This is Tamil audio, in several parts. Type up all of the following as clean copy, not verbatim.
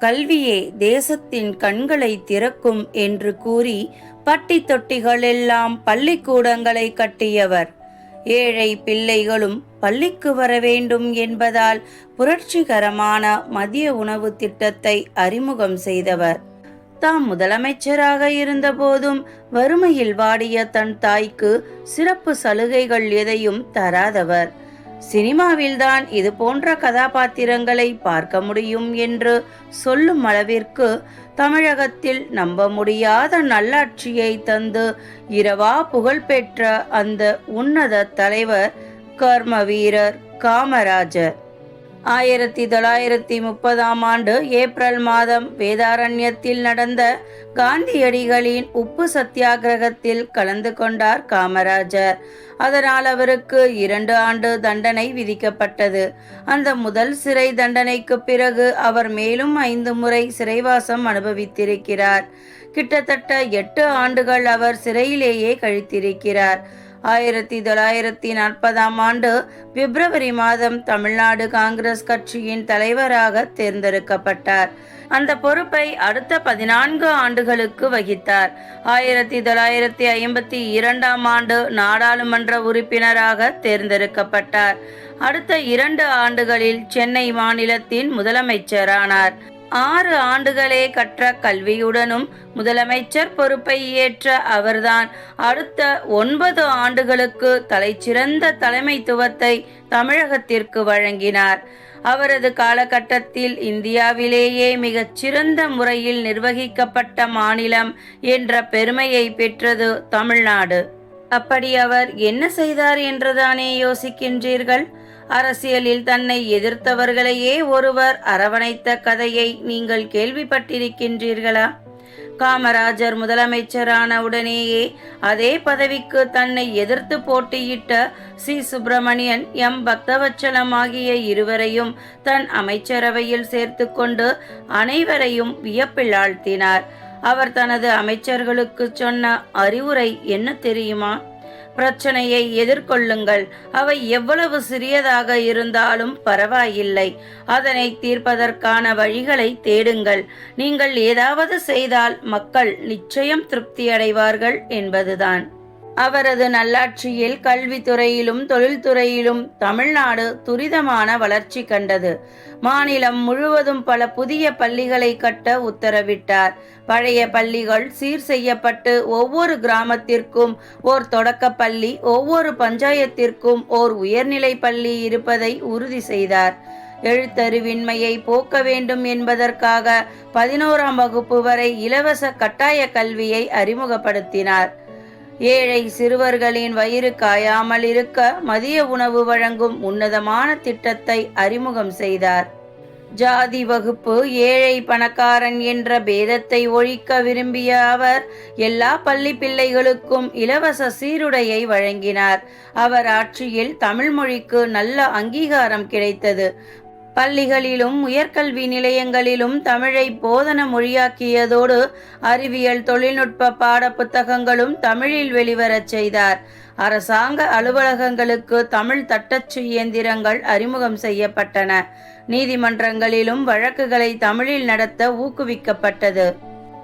கல்வியே தேசத்தின் கண்களை திறக்கும் என்று கூறி பட்டி தொட்டிகளெல்லாம் பள்ளிக்கூடங்களை கட்டியவர். ஏழை பிள்ளைகளும் பள்ளிக்கு வர வேண்டும் என்பதால் புரட்சிகரமான மதிய உணவு திட்டத்தை அறிமுகம் செய்தவர். தாம் முதலமைச்சராக இருந்தபோதும் வறுமையில் வாடிய தன் தாய்க்கு சிறப்பு சலுகைகள் எதையும் தராதவர். சினிமாவில்தான் இது போன்ற கதாபாத்திரங்களை பார்க்க முடியும் என்று சொல்லும் அளவிற்கு தமிழகத்தில் நம்ப முடியாத நல்லாட்சியை தந்து இரவா புகழ்பெற்ற அந்த உன்னத தலைவர் கர்ம வீரர் காமராஜர். 1930 ஏப்ரல் மாதம் வேதாரண்யத்தில் நடந்த காந்தியடிகளின் உப்பு சத்தியாகிரகத்தில் கலந்து கொண்டார் காமராஜர். அதனால் அவருக்கு 2 ஆண்டு தண்டனை விதிக்கப்பட்டது. அந்த முதல் சிறை தண்டனைக்கு பிறகு அவர் மேலும் 5 முறை சிறைவாசம் அனுபவித்திருக்கிறார். கிட்டத்தட்ட 8 ஆண்டுகள் அவர் சிறையிலேயே கழித்திருக்கிறார். 1940 பிப்ரவரி மாதம் தமிழ்நாடு காங்கிரஸ் கட்சியின் தலைவராக தேர்ந்தெடுக்கப்பட்டார். அந்த பொறுப்பை அடுத்த 14 ஆண்டுகளுக்கு வகித்தார். 1952 நாடாளுமன்ற உறுப்பினராக தேர்ந்தெடுக்கப்பட்டார். அடுத்த 2 ஆண்டுகளில் சென்னை மாநிலத்தின் முதலமைச்சரானார். 6 ஆண்டுகளே கற்ற கல்வியுடனும் முதலமைச்சர் பொறுப்பை ஏற்ற அவர்தான் அடுத்த 9 ஆண்டுகளுக்கு தலைச்சிறந்த தலைமைத்துவத்தை தமிழகத்திற்கு வழங்கினார். அவரது காலகட்டத்தில் இந்தியாவிலேயே மிகச்சிறந்த முறையில் நிர்வகிக்கப்பட்ட மாநிலம் என்ற பெருமையை பெற்றது தமிழ்நாடு. அப்படி அவர் என்ன செய்தார் என்றுதானே யோசிக்கின்றீர்கள்? அரசியலில் தன்னை எதிர்த்தவர்களையே ஒருவர் அரவணைத்த கதையை நீங்கள் கேள்விப்பட்டிருக்கின்றீர்களா? காமராஜர் முதலமைச்சரான உடனேயே அதே பதவிக்கு தன்னை எதிர்த்து போட்டியிட்ட சி. சுப்பிரமணியன், எம். பக்தவச்சலம் ஆகிய இருவரையும் தன் அமைச்சரவையில் சேர்த்து கொண்டு அனைவரையும் வியப்பில் ஆழ்த்தினார். அவர் தனது அமைச்சர்களுக்கு சொன்ன அறிவுரை என்ன தெரியுமா? பிரச்சனையை எதிர்கொள்ளுங்கள். அவை எவ்வளவு சிறியதாக இருந்தாலும் பரவாயில்லை. அதனை தீர்ப்பதற்கான வழிகளை தேடுங்கள். நீங்கள் ஏதாவது செய்தால் மக்கள் நிச்சயம் திருப்தி அடைவார்கள் என்பதுதான். அவரது நல்லாட்சியில் கல்வித்துறையிலும் தொழில்துறையிலும் தமிழ்நாடு துரிதமான வளர்ச்சி கண்டது. மாநிலம் முழுவதும் பல புதிய பள்ளிகளை கட்ட உத்தரவிட்டார். பழைய பள்ளிகள் சீர் செய்யப்பட்டு ஒவ்வொரு கிராமத்திற்கும் ஓர் தொடக்கப்பள்ளி, ஒவ்வொரு பஞ்சாயத்திற்கும் ஓர் உயர்நிலை பள்ளி இருப்பதை உறுதி செய்தார். எழுத்தறிவின்மையை போக்க வேண்டும் என்பதற்காக 11ஆம் வகுப்பு வரை இலவச கட்டாய கல்வியை அறிமுகப்படுத்தினார். ஏழை சிறுவர்களின் வயிறு காயாமல் இருக்க மதிய உணவு வழங்கும் உன்னதமான திட்டத்தை அறிமுகம் செய்தார். ஜாதி வகுப்பு, ஏழை பணக்காரன் என்ற பேதத்தை ஒழிக்க விரும்பிய அவர் எல்லா பள்ளி பிள்ளைகளுக்கும் இலவச சீருடையை வழங்கினார். அவர் ஆட்சியில் தமிழ் மொழிக்கு நல்ல அங்கீகாரம் கிடைத்தது. பள்ளிகளிலும் உயர்கல்வி நிலையங்களிலும் தமிழை போதன மொழியாக்கியதோடு அறிவியல் தொழில்நுட்ப பாட புத்தகங்களும் தமிழில் வெளிவரச் செய்தார். அரசாங்க அலுவலகங்களுக்கு தமிழ் தட்டச்சு இயந்திரங்கள் அறிமுகம் செய்யப்பட்டன. நீதிமன்றங்களிலும் வழக்குகளை தமிழில் நடத்த ஊக்குவிக்கப்பட்டது.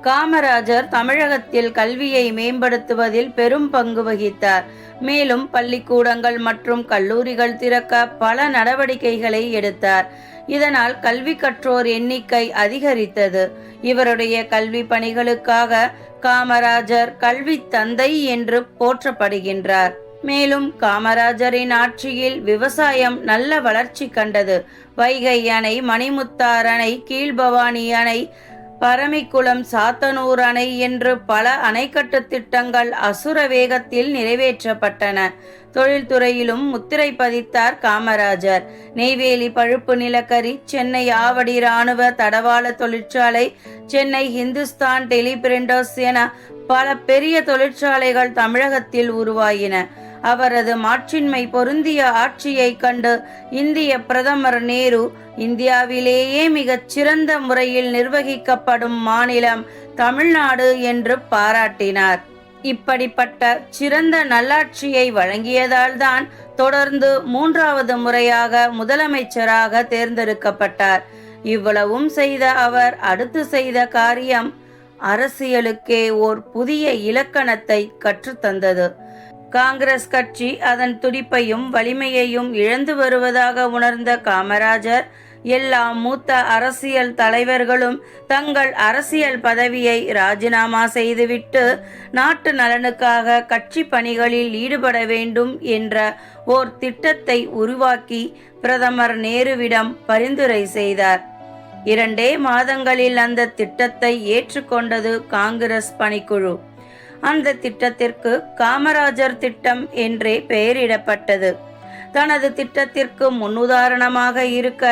காமராஜர் தமிழகத்தில் கல்வியை மேம்படுத்துவதில் பெரும் பங்கு வகித்தார். மேலும் பள்ளிக்கூடங்கள் மற்றும் கல்லூரிகள் திறக்க பல நடவடிக்கைகளை எடுத்தார். இதனால் கல்வி கற்றோர் எண்ணிக்கை அதிகரித்தது. இவருடைய கல்வி பணிகளுக்காக காமராஜர் கல்வி தந்தை என்று போற்றப்படுகின்றார். மேலும் காமராஜரின் ஆட்சியில் விவசாயம் நல்ல வளர்ச்சி கண்டது. வைகை அணை, மணிமுத்தார் அணை, கீழ்பவானி அணை, பரமிக்குளம், சாத்தனூர் அணை என்று பல அணைக்கட்டு திட்டங்கள் அசுர வேகத்தில் நிறைவேற்றப்பட்டன. தொழில்துறையிலும் முத்திரை பதித்தார் காமராஜர். நெய்வேலி பழுப்பு நிலக்கரி, சென்னை ஆவடி இராணுவ தடவாள தொழிற்சாலை, சென்னை ஹிந்துஸ்தான் டெலிபிரிண்டர்ஸ் என பல பெரிய தொழிற்சாலைகள் தமிழகத்தில் உருவாயின. அவரது மாட்சின்மை பொருந்திய ஆட்சியை கண்டு இந்திய பிரதமர் நேரு இந்தியாவிலேயே மிகச் சிறந்த முறையில் நிர்வகிக்கப்படும் மாநிலம் தமிழ்நாடு என்று பாராட்டினார். இப்படிப்பட்ட சிறந்த நல்லாட்சியை வழங்கியதால் தான் தொடர்ந்து 3வது முறையாக முதலமைச்சராக தேர்ந்தெடுக்கப்பட்டார். இவ்வளவும் செய்த அவர் அடுத்து செய்த காரியம் அரசியலுக்கே ஓர் புதிய இலக்கணத்தை கற்றுத்தந்தது. காங்கிரஸ் கட்சி அதன் துடிப்பையும் வலிமையையும் இழந்து வருவதாக உணர்ந்த காமராஜர் எல்லா மூத்த அரசியல் தலைவர்களும் தங்கள் அரசியல் பதவியை ராஜினாமா செய்துவிட்டு நாட்டு நலனுக்காக கட்சி பணிகளில் ஈடுபட வேண்டும் என்ற ஓர் திட்டத்தை உருவாக்கி பிரதமர் நேருவிடம் பரிந்துரை செய்தார். 2 மாதங்களில் அந்த திட்டத்தை ஏற்றுக்கொண்டது காங்கிரஸ் பணிக்குழு. அந்த திட்டத்திற்கு காமராஜர் திட்டம் என்றே பெயரிடப்பட்டது. தனது திட்டத்திற்கு முன்னுதாரணமாக இருக்க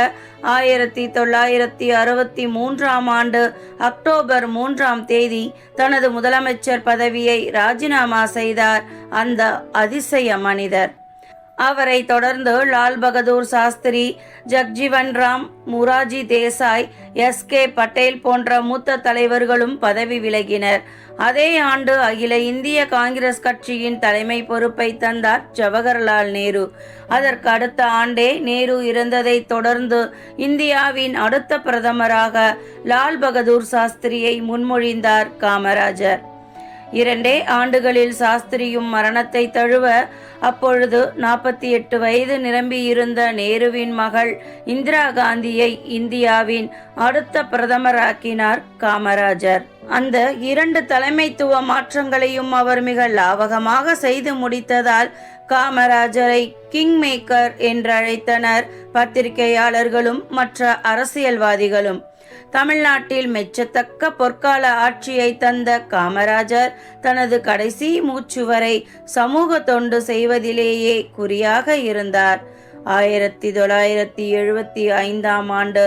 1963ஆம் ஆண்டு அக்டோபர் 3ஆம் தேதி தனது முதலமைச்சர் பதவியை ராஜினாமா செய்தார் அந்த அதிசய மனிதர். அவரை தொடர்ந்து லால் பகதூர் சாஸ்திரி, ஜக்ஜீவன் ராம், முராஜி தேசாய், எஸ்.கே. பட்டேல் போன்ற மூத்த தலைவர்களும் பதவி விலகினர். அதே ஆண்டு அகில இந்திய காங்கிரஸ் கட்சியின் தலைமை பொறுப்பை தந்தார் ஜவஹர்லால் நேரு. அதற்கு அடுத்த ஆண்டே நேரு இறந்ததை தொடர்ந்து இந்தியாவின் அடுத்த பிரதமராக லால் பகதூர் சாஸ்திரியை முன்மொழிந்தார் காமராஜர். 2 ஆண்டுகளில் சாஸ்திரியும் மரணத்தை தழுவ அப்பொழுது 48 வயது நிரம்பியிருந்த நேருவின் மகள் இந்திரா காந்தியை இந்தியாவின் அடுத்த பிரதமராக்கினார் காமராஜர். அந்த 2 தலைமைத்துவ மாற்றங்களையும் அவர் மிக லாவகமாக செய்து முடித்ததால் காமராஜரை கிங் மேக்கர் என்றழைத்தனர் பத்திரிகையாளர்களும் மற்ற அரசியல்வாதிகளும். தமிழ்நாட்டில் மெச்சத்தக்க பொற்கால ஆட்சியை தந்த காமராஜர் தனது கடைசி மூச்சு வரை சமூக தொண்டு செய்வதிலேயே குறியாக இருந்தார். 1975ஆம் ஆண்டு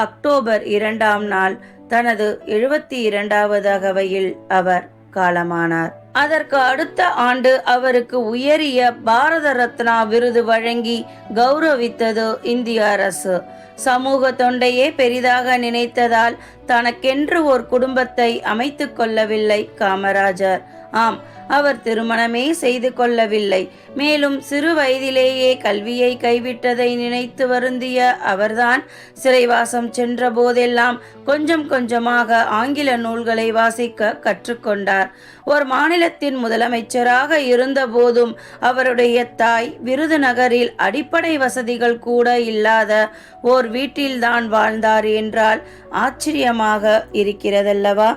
அக்டோபர் 2ஆம் நாள் தனது 72வது அகவையில் அவர் காலமானார். அதற்கு அடுத்த ஆண்டு அவருக்கு உயரிய பாரத ரத்னா விருது வழங்கி கௌரவித்தது இந்திய அரசு. சமூக தொண்டையே பெரிதாக நினைத்ததால் தனக்கென்று ஒரு குடும்பத்தை அமைத்து கொள்ளவில்லை காமராஜர். ஆம், அவர் திருமணமே செய்து கொள்ளவில்லை. மேலும் சிறு வயதிலேயே கல்வியை கைவிட்டதை நினைத்து வருந்திய அவர்தான் சிறைவாசம் சென்ற போதெல்லாம் கொஞ்சம் கொஞ்சமாக ஆங்கில நூல்களை வாசிக்க கற்றுக்கொண்டார். ஒரு மாநிலத்தின் முதலமைச்சராக இருந்த போதும் அவருடைய தாய் விருதுநகரில் அடிப்படை வசதிகள் கூட இல்லாத ஓர் வீட்டில்தான் வாழ்ந்தார் என்றால் ஆச்சரியமாக இருக்கிறதல்லவா?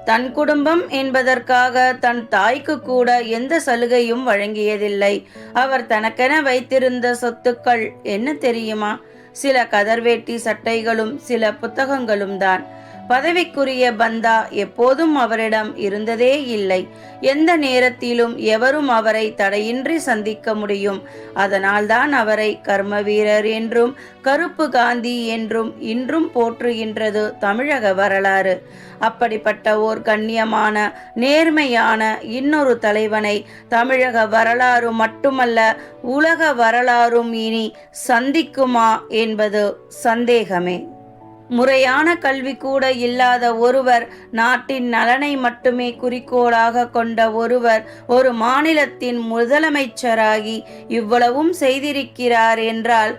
தன் குடும்பம் என்பதற்காக தன் தாய்க்கு கூட எந்த சலுகையும் வழங்கியதில்லை. அவர் தனக்கென வைத்திருந்த சொத்துக்கள் என்ன தெரியுமா? சில கதர்வேட்டி சட்டைகளும் சில புத்தகங்களும் தான். பதவிக்குரிய பந்தா எப்போதும் அவரிடம் இருந்ததே இல்லை. எந்த நேரத்திலும் எவரும் அவரை தடையின்றி சந்திக்க முடியும். அதனால்தான் அவரை கர்ம வீரர் என்றும் கருப்பு காந்தி என்றும் இன்றும் போற்றுகின்றது தமிழக வரலாறு. அப்படிப்பட்ட ஓர் கண்ணியமான நேர்மையான இன்னொரு தலைவனை தமிழக வரலாறு மட்டுமல்ல உலக வரலாறும் இனி சந்திக்குமா என்பது சந்தேகமே. முறையான கல்வி கூட இல்லாத ஒருவர், நாட்டின் நலனை மட்டுமே குறிக்கோளாக கொண்ட ஒருவர் ஒரு மாநிலத்தின் முதலமைச்சராகி இவ்வளவும் செய்திருக்கிறார் என்றால்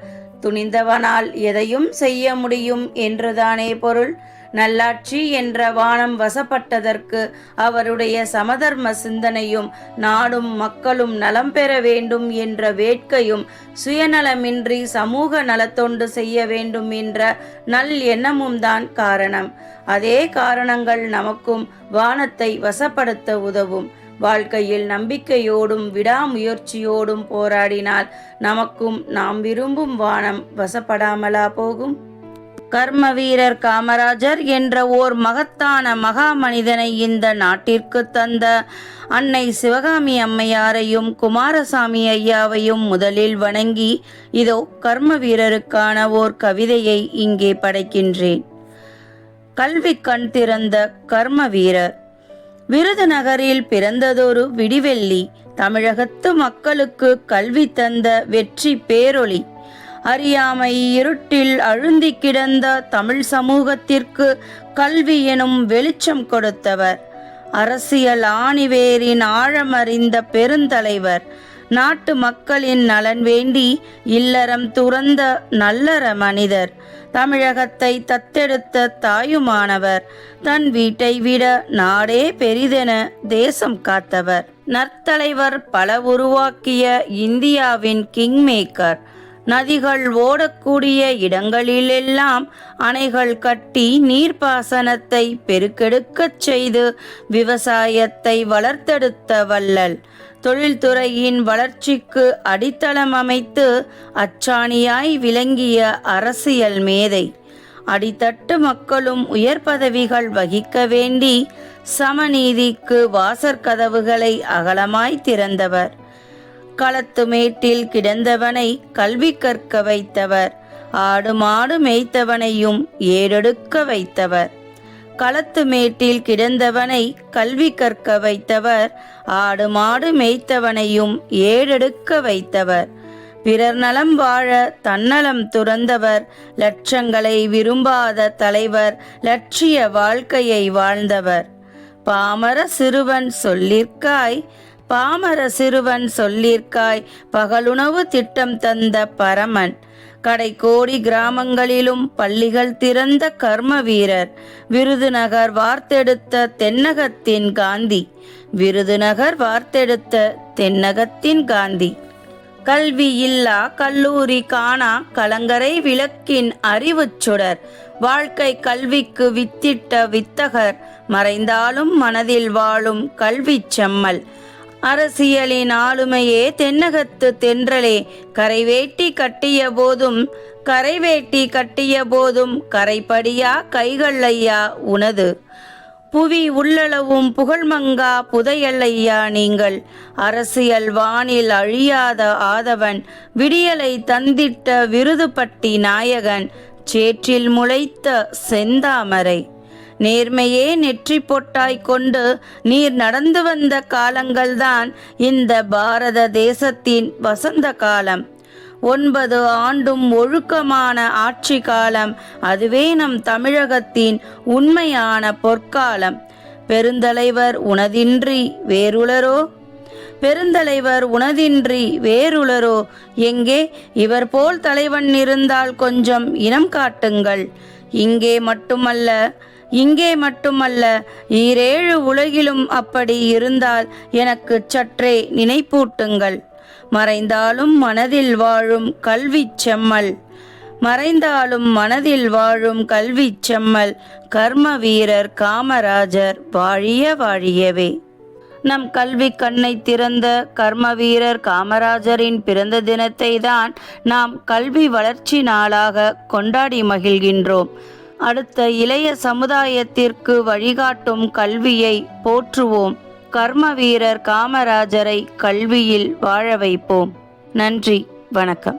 துணிந்தவனால் எதையும் செய்ய முடியும் என்றுதானே பொருள். நல்லாட்சி என்ற வானம் வசப்பட்டதற்கு அவருடைய சமதர்ம சிந்தனையும் நாடும் மக்களும் நலம் பெற வேண்டும் என்ற வேட்கையும் சுயநலமின்றி சமூக நலத்தொண்டு செய்ய வேண்டும் என்ற நல் எண்ணமும் தான் காரணம். அதே காரணங்கள் நமக்கும் வானத்தை வசப்படுத்த உதவும். வாழ்க்கையில் நம்பிக்கையோடும் விடாமுயற்சியோடும் போராடினால் நமக்கும் நாம் விரும்பும் வானம் வசப்படாமலா போகும்? கர்ம வீரர் காமராஜர் என்ற ஓர் மகத்தான மகா மனிதனை இந்த நாட்டிற்கு தந்த அன்னை சிவகாமி அம்மையாரையும் குமாரசாமி ஐயாவையும் முதலில் வணங்கி இதோ கர்ம வீரருக்கான ஓர் கவிதையை இங்கே படைக்கின்றேன். கல்வி கண் திறந்த கர்ம வீரர். விருதுநகரில் பிறந்ததொரு விடிவெள்ளி, தமிழகத்து மக்களுக்கு கல்வி தந்த வெற்றி பேரொளி. அறியாமை இருட்டில் அழுந்தி கிடந்த தமிழ் சமூகத்திற்கு கல்வி எனும் வெளிச்சம் கொடுத்தவர். அரசியல் ஆணிவேரின் ஆழமறிந்த பெருந்தலைவர். நாட்டு மக்களின் நலன் வேண்டி இல்லறம் துறந்த நல்லற மனிதர். தமிழகத்தை தத்தெடுத்த தாயுமானவர். தன் வீட்டை விட நாடே பெரிதென தேசம் காத்தவர். நற்தலைவர் பல உருவாக்கிய இந்தியாவின் கிங் மேக்கர். நதிகள் ஓடக்கூடிய இடங்களிலெல்லாம் அணைகள் கட்டி நீர்ப்பாசனத்தை பெருக்கெடுக்கச் செய்து விவசாயத்தை வளர்த்தெடுத்த வள்ளல். தொழில்துறையின் வளர்ச்சிக்கு அடித்தளம் அமைத்து அச்சாணியாய் விளங்கிய அரசியல் மேதை. அடித்தட்டு மக்களும் உயர் பதவிகள் வகிக்க வேண்டி சமநீதிக்கு வாசற்கதவுகளை அகலமாய் திறந்தவர். களத்து மேட்டில் கிடந்தவனை கல்வி கற்க வைத்தவர். ஆடு மாடு மேய்த்தவனையும் ஏறெடுக்க வைத்தவர். களத்து மேட்டில் கிடந்தவனை கல்வி கற்க வைத்தவர். ஆடு மாடு மேய்த்தவனையும் ஏறெடுக்க வைத்தவர். பிறர் நலம் வாழ தன்னலம் துறந்தவர். லட்சங்களை விரும்பாத தலைவர். லட்சிய வாழ்க்கையை வாழ்ந்தவர். பாமர சிறுவன் சொல்லிற்காய் பகலுணவு திட்டம் தந்த பரமன். கடைக்கோடி கிராமங்களிலும் பள்ளிகள் திறந்த கர்ம வீரர். விருதுநகர் வார்த்தெடுத்த தென்னகத்தின் காந்தி. கல்வி இல்லா கல்லூரி காணா கலங்கரை விளக்கின் அறிவுச் சுடர். வாழ்க்கை கல்விக்கு வித்திட்ட வித்தகர். மறைந்தாலும் மனதில் வாழும் கல்வி செம்மல். அரசியலின் ஆளுமையே தென்னகத்து தென்றலே. கரைவேட்டி கட்டிய போதும் கரைப்படியா கைகள் ஐயா உனது. புவி உள்ளளவும் புகழ்மங்கா புதையல் ஐயா நீங்கள். அரசியல் வானில் அழியாத ஆதவன். விடியலை தந்திட்ட விருதுபட்டி நாயகன். சேற்றில் முளைத்த செந்தாமரை. நேர்மையே நெற்றி பொட்டாய் கொண்டு நீர் நடந்து வந்த காலங்கள்தான் இந்த பாரத தேசத்தின் வசந்த காலம். 9 ஆண்டும் ஒழுக்கமான ஆட்சி காலம். அதுவே நம் தமிழகத்தின் உண்மையான பொற்காலம். பெருந்தலைவர் உனதின்றி வேறுளரோ. எங்கே இவர் போல் தலைவன் இருந்தால் கொஞ்சம் இனம் காட்டுங்கள். இங்கே மட்டுமல்ல ஈரேழு உலகிலும் அப்படி இருந்தால் எனக்கு சற்றே நினைப்பூட்டுங்கள். மறைந்தாலும் மனதில் வாழும் கல்வி செம்மல். கர்ம வீரர் காமராஜர் வாழியவே. நம் கல்வி கண்ணை திறந்த கர்ம வீரர் காமராஜரின் பிறந்த தினத்தை தான் நாம் கல்வி வளர்ச்சி நாளாக கொண்டாடி மகிழ்கின்றோம். அடுத்த இளைய சமுதாயத்திற்கு வழிகாட்டும் கல்வியை போற்றுவோம். கர்ம வீரர் காமராஜரை கல்வியில் வாழ வைப்போம். நன்றி, வணக்கம்.